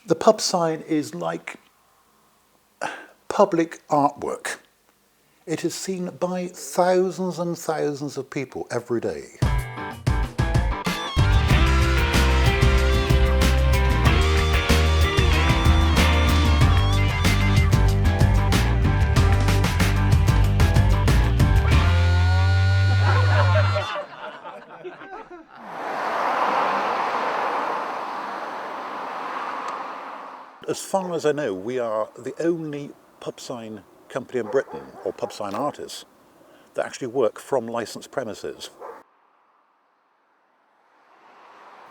The pub sign is like public artwork. It is seen by thousands and thousands of people every day. As far as I know, we are the only pub sign company in Britain, or pub sign artists, that actually work from licensed premises.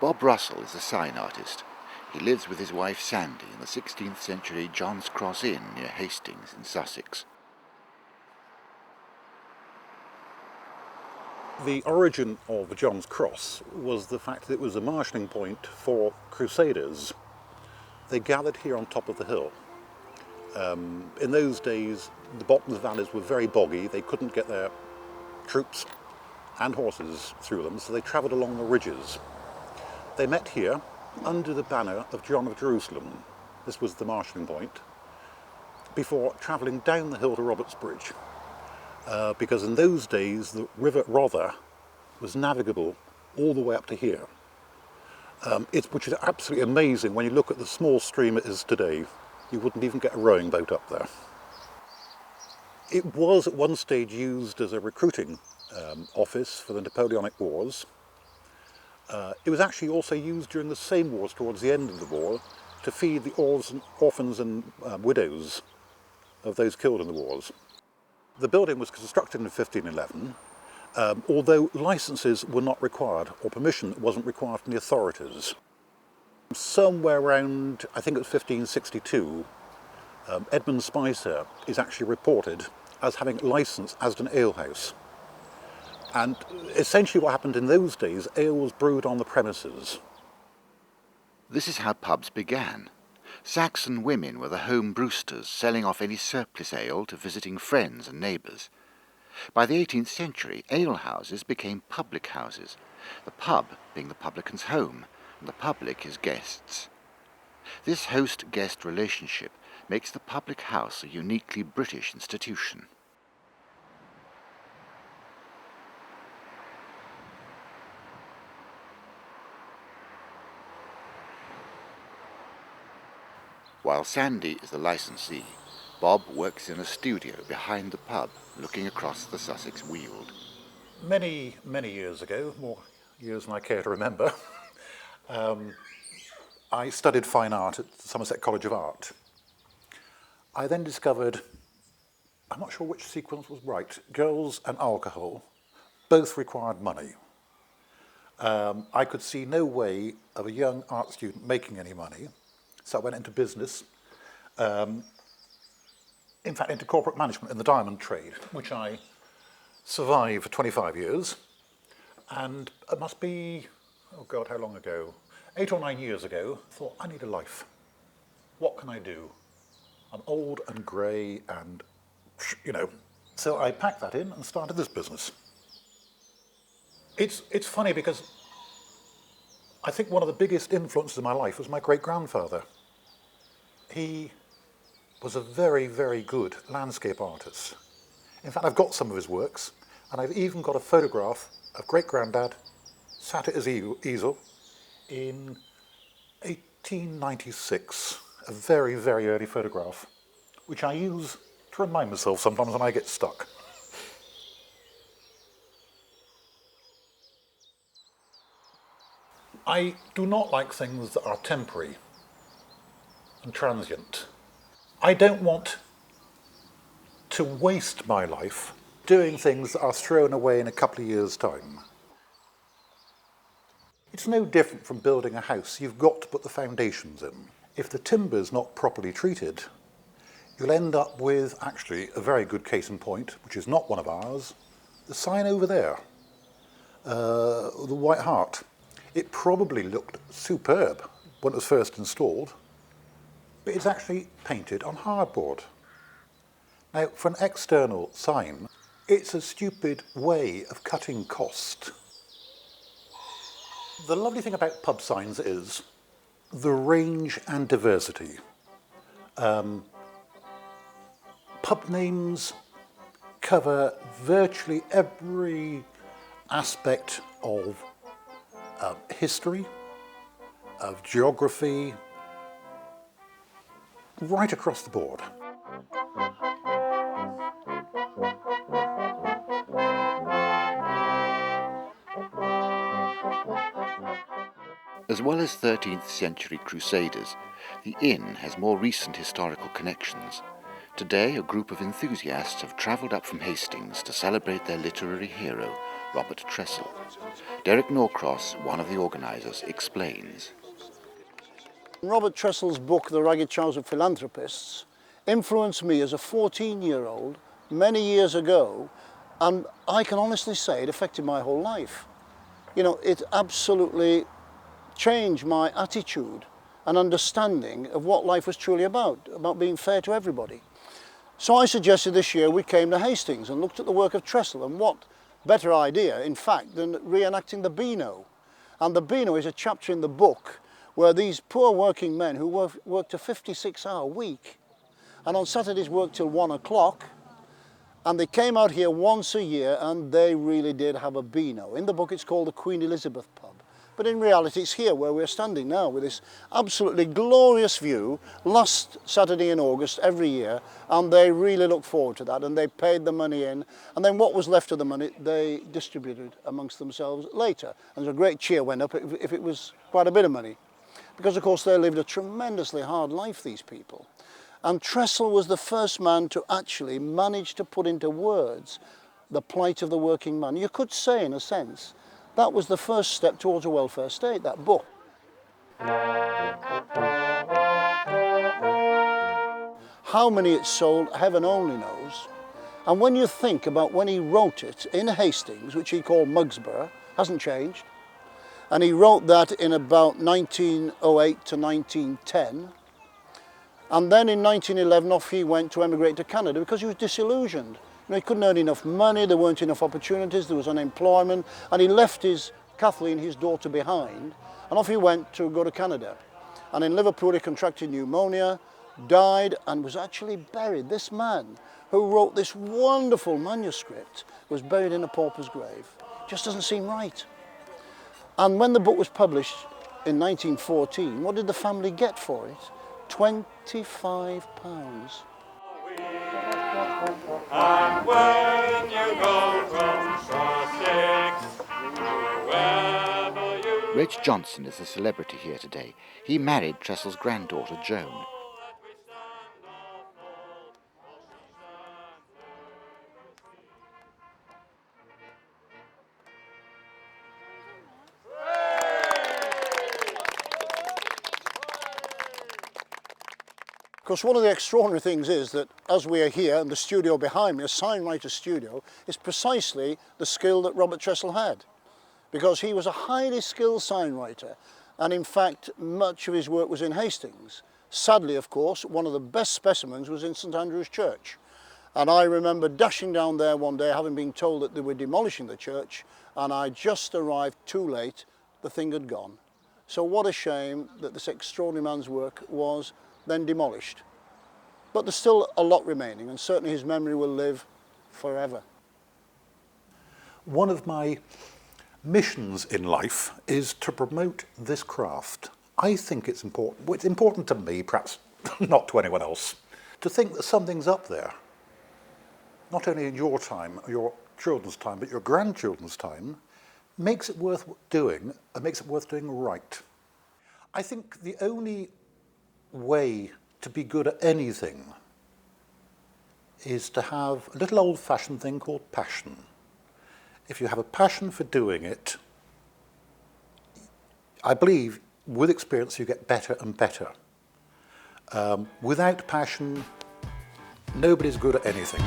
Bob Russell is a sign artist. He lives with his wife Sandie in the 16th century John's Cross Inn near Hastings in Sussex. The origin of John's Cross was the fact that it was a marshalling point for crusaders. They gathered here on top of the hill. In those days, the bottoms of valleys were very boggy. They couldn't get their troops and horses through them, so they travelled along the ridges. They met here under the banner of John of Jerusalem. This was the marshalling point, before travelling down the hill to Robert's Bridge. Because in those days, the River Rother was navigable all the way up to here. Which is absolutely amazing when you look at the small stream it is today. You wouldn't even get a rowing boat up there. It was at one stage used as a recruiting office for the Napoleonic Wars. It was actually also used during the same wars towards the end of the war to feed the orphans and widows of those killed in the wars. The building was constructed in 1511. Although licences were not required, or permission wasn't required from the authorities. Somewhere around, I think it was 1562, Edmund Spicer is actually reported as having licence as an alehouse. And essentially what happened in those days, ale was brewed on the premises. This is how pubs began. Saxon women were the home brewsters, selling off any surplus ale to visiting friends and neighbours. By the 18th century, alehouses became public houses, the pub being the publican's home, and the public his guests. This host-guest relationship makes the public house a uniquely British institution. While Sandie is the licensee, Bob works in a studio behind the pub, looking across the Sussex Weald. Many, many years ago, more years than I care to remember, I studied fine art at the Somerset College of Art. I then discovered, I'm not sure which sequence was right, girls and alcohol both required money. I could see no way of a young art student making any money, so I went into business. In fact, into corporate management in the diamond trade, which I survived for 25 years. And it must be, oh God, how long ago? 8 or 9 years ago, I thought, I need a life. What can I do? I'm old and grey and, you know. So I packed that in and started this business. It's funny because I think one of the biggest influences in my life was my great-grandfather. He was a very, very good landscape artist. In fact, I've got some of his works, and I've even got a photograph of great-granddad sat at his easel in 1896, a very, very early photograph, which I use to remind myself sometimes when I get stuck. I do not like things that are temporary and transient. I don't want to waste my life doing things that are thrown away in a couple of years' time. It's no different from building a house. You've got to put the foundations in. If the timber's not properly treated, you'll end up with actually a very good case in point, which is not one of ours, the sign over there, the White Hart. It probably looked superb when it was first installed, but it's actually painted on hardboard. Now, for an external sign, it's a stupid way of cutting cost. The lovely thing about pub signs is the range and diversity. Pub names cover virtually every aspect of history, of geography, right across the board. As well as 13th century crusaders, the inn has more recent historical connections. Today, a group of enthusiasts have travelled up from Hastings to celebrate their literary hero, Robert Tressel. Derek Norcross, one of the organisers, explains. Robert Tressel's book, The Ragged Trousered Philanthropists, influenced me as a 14-year-old many years ago, and I can honestly say it affected my whole life. You know, it absolutely changed my attitude and understanding of what life was truly about being fair to everybody. So I suggested this year we came to Hastings and looked at the work of Tressel, and what better idea, in fact, than reenacting the Beano. And the Beano is a chapter in the book where these poor working men who worked a 56-hour week and on Saturdays worked till 1 o'clock, and they came out here once a year and they really did have a Beano. In the book it's called the Queen Elizabeth pub. But in reality, it's here where we're standing now with this absolutely glorious view, last Saturday in August every year, and they really look forward to that, and they paid the money in, and then what was left of the money they distributed amongst themselves later. And a great cheer went up if it was quite a bit of money, because of course they lived a tremendously hard life, these people. And Tressel was the first man to actually manage to put into words the plight of the working man. You could say, in a sense, that was the first step towards a welfare state, that book. How many it sold, heaven only knows. And when you think about when he wrote it in Hastings, which he called Mugsborough, hasn't changed, and he wrote that in about 1908 to 1910, and then in 1911 off he went to emigrate to Canada because he was disillusioned. You know, he couldn't earn enough money, there weren't enough opportunities, there was unemployment, and he left Kathleen, his daughter, behind, and off he went to go to Canada. And in Liverpool he contracted pneumonia, died, and was actually buried. This man who wrote this wonderful manuscript was buried in a pauper's grave. Just doesn't seem right. And when the book was published in 1914, what did the family get for it? £25. And when you go from Sussex, wherever you... Reg Johnson is a celebrity here today. He married Tressel's granddaughter, Joan. Of course, one of the extraordinary things is that as we are here, and the studio behind me, a signwriter studio, is precisely the skill that Robert Tressel had. Because he was a highly skilled signwriter, and in fact, much of his work was in Hastings. Sadly, of course, one of the best specimens was in St Andrew's Church. And I remember dashing down there one day, having been told that they were demolishing the church, and I just arrived too late, the thing had gone. So what a shame that this extraordinary man's work was then demolished. But there's still a lot remaining, and certainly his memory will live forever. One of my missions in life is to promote this craft. I think it's important. Well, it's important to me, perhaps not to anyone else, to think that something's up there. Not only in your time, your children's time, but your grandchildren's time, makes it worth doing, and makes it worth doing right. I think the only way to be good at anything is to have a little old-fashioned thing called passion. If you have a passion for doing it, I believe with experience you get better and better. Without passion, nobody's good at anything.